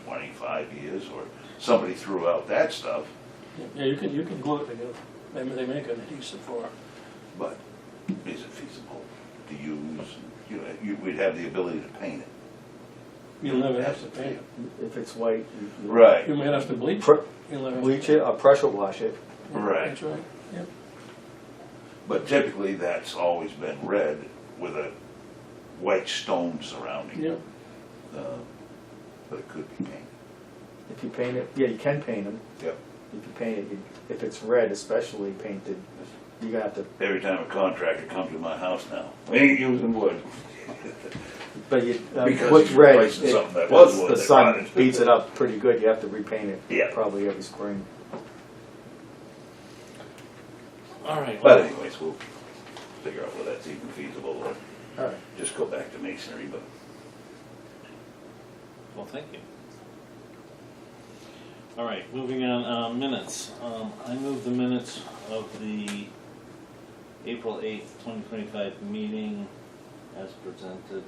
E: 25 years, or somebody threw out that stuff,
C: Yeah, you can glue it together. They make an adhesive for it.
E: but is it feasible to use? We'd have the ability to paint it.
C: You'll never have to paint it.
A: If it's white, you
E: Right,
C: You might have to bleach it.
A: Pr-
C: You'll never have to
A: bleach it or pressure wash it.
E: right.
C: That's right. Yep.
E: But typically, that's always been red with a white stone surrounding it.
C: Yep.
E: But it could be painted.
A: If you paint it, yeah, you can paint them.
E: Yep.
A: If you paint it, if it's red, especially painted, you're gonna have to.
E: Every time a contractor comes to my house now, we ain't using wood.
A: But you,
E: Because
A: what's
E: he's
A: red,
E: replacing something that was wood
A: the
E: that
A: sun
E: rotted.
A: beats it up pretty good. You have to repaint it.
E: Yeah.
A: Probably every spring.
B: All right.
E: But anyways, we'll figure out whether that's even feasible or
A: All right.
E: just go back to masonry, but
B: Well, thank you. All right, moving on, minutes. I move the minutes of the April 8th, 2025 meeting as presented.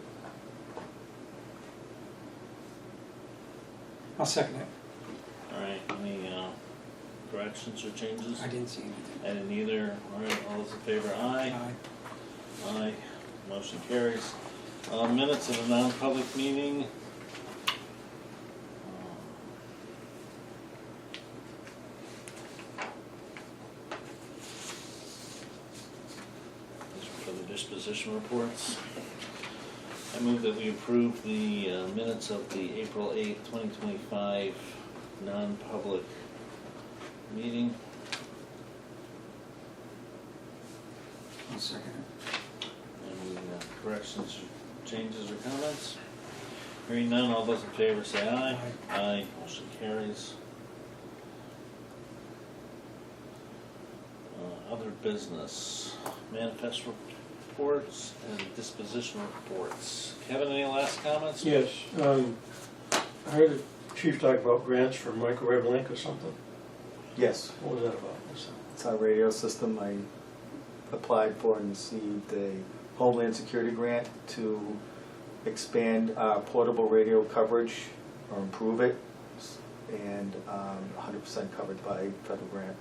D: I'll second it.
B: All right, any corrections or changes?
D: I didn't see anything.
B: I didn't either. All right, all those in favor, aye.
D: Aye.
B: Aye, motion carries. Minutes of a non-public meeting. These are for the disposition reports. I move that we approve the minutes of the April 8th, 2025 non-public meeting.
D: I'll second it.
B: Any corrections, changes, or comments? Hearing none, all those in favor say aye. Aye, motion carries. Other business, manifest reports and disposition reports. Kevin, any last comments?
C: Yes. I heard the chief talk about grants for microwave link or something.
A: Yes,
C: What was that about?
A: it's our radio system. I applied for and received a Homeland Security grant to expand our portable radio coverage or improve it, and 100% covered by federal grant.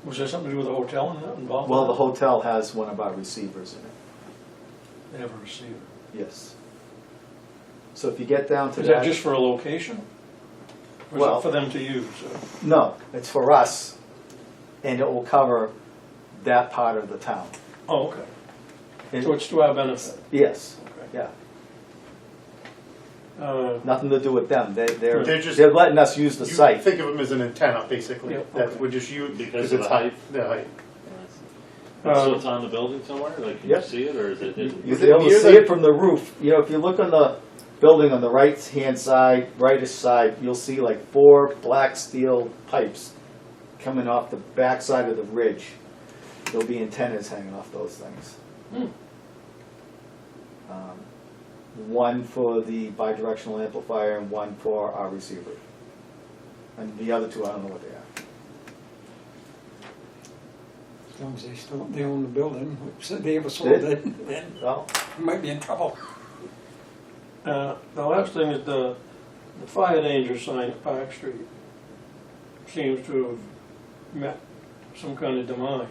C: Was there something to do with the hotel and that involved?
A: Well,
C: with
A: the
C: that?
A: hotel has one of our receivers in it.
C: They have a receiver.
A: Yes. So if you get down to
C: Is
A: that.
C: that just for a location? Or is
A: Well-
C: it for them to use?
A: No, it's for us and it will cover that part of the town.
C: Oh, okay.
A: It-
C: So it's to our benefit.
A: Yes,
C: Okay.
A: yeah, nothing to do with them,
F: They're just-
A: they're letting us use the
F: You
A: site.
F: think of them as an antenna, basically,
C: Yeah,
F: that
C: okay.
F: would just use,
B: Because
F: because
B: of
F: it's
B: the height?
F: the height.
B: So it's on the building somewhere, like, can you
A: Yep.
B: see it, or is it?
A: You'll be able to see it from the roof. You know, if you look on the building on the right-hand side, rightish side, you'll see like 4 black steel pipes coming off the back side of the ridge. There'll be antennas hanging off those things. One for the bidirectional amplifier and one for our receiver. And the other 2, I don't know what they are.
D: As long as they own the building, so they ever sold
A: Did-
D: it, then
A: Well,
D: you might be in trouble.
C: The last thing is the fire danger sign at Park Street seems to have met some kind of demise.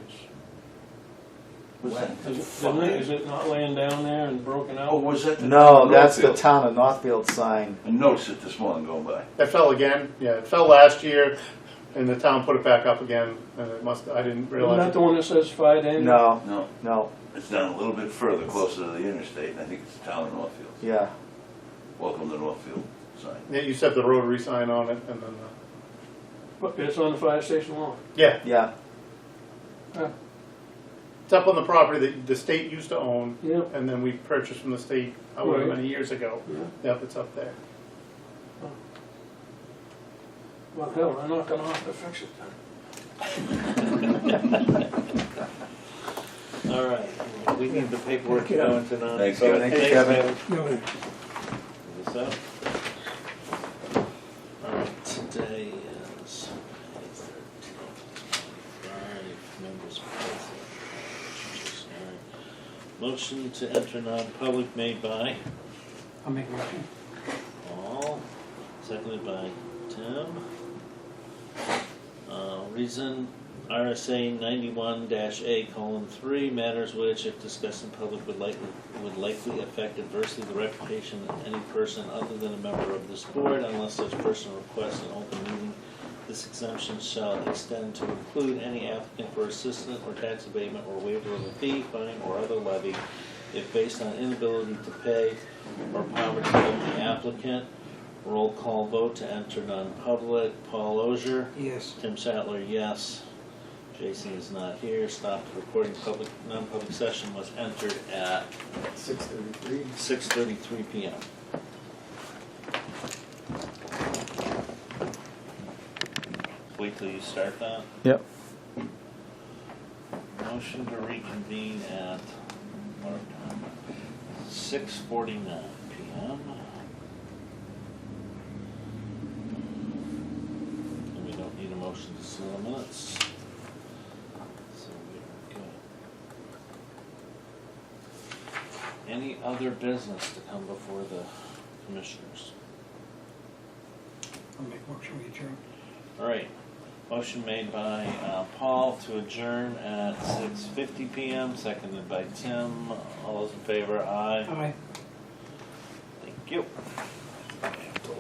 C: Is it not laying down there and broken
E: Oh,
C: out?
E: was that the?
A: no, that's the
E: Northfield?
A: town of Northfield sign.
E: I noticed it this morning going by.
F: That fell again, yeah, it fell last year, and the town put it back up again, and it must, I didn't
C: Isn't
F: realize.
C: that the one that says fire danger?
A: No,
E: No,
A: no,
E: it's down a little bit further, closer to the interstate, and I think it's the town of Northfield.
A: yeah.
E: Welcome to Northfield sign.
F: Yeah, you said the rotary sign on it, and then,
C: But it's on the fire station lawn.
F: yeah,
A: Yeah,
F: it's up on the property that the state used to own,
C: Yeah.
F: and then we purchased from the state, however
C: Right.
F: many years ago.
C: Yeah.
F: Yep, it's up there.
C: Well, hell, I'm not gonna have to fix it then.
B: All right, we need the paperwork to go into non.
E: Thanks,
B: so
E: Kevin.
A: Thanks, Kevin.
B: Is this up? All right, today is May 13th. 5 members present. All right. Motion to enter non-public made by
D: I'll make a motion.
B: Paul, seconded by Tim. Reason, RSA 91-A:3, matters which, if discussed in public, would likely affect adversely the reputation of any person other than a member of this board, unless such person requests an open meeting. This exemption shall extend to include any applicant for assistance or tax abatement or waiver of a fee, fine, or other levy, if based on inability to pay or poverty of the applicant. Roll call vote to enter non-public. Paul Ogier.
D: Yes.
B: Tim Sattler, yes. Jason is not here. Stopped recording. Non-public session was entered at
A: 6:33.
B: 6:33 p.m. Wait till you start that.
A: Yep.
B: Motion to reconvene at what time? 6:49 p.m. And we don't need a motion to seal the minutes. So we are good. Any other business to come before the commissioners?
D: I'll make a motion, we adjourn.
B: All right. Motion made by Paul to adjourn at 6:50 p.m., seconded by Tim. All those in favor, aye.
D: Aye.
B: Thank you.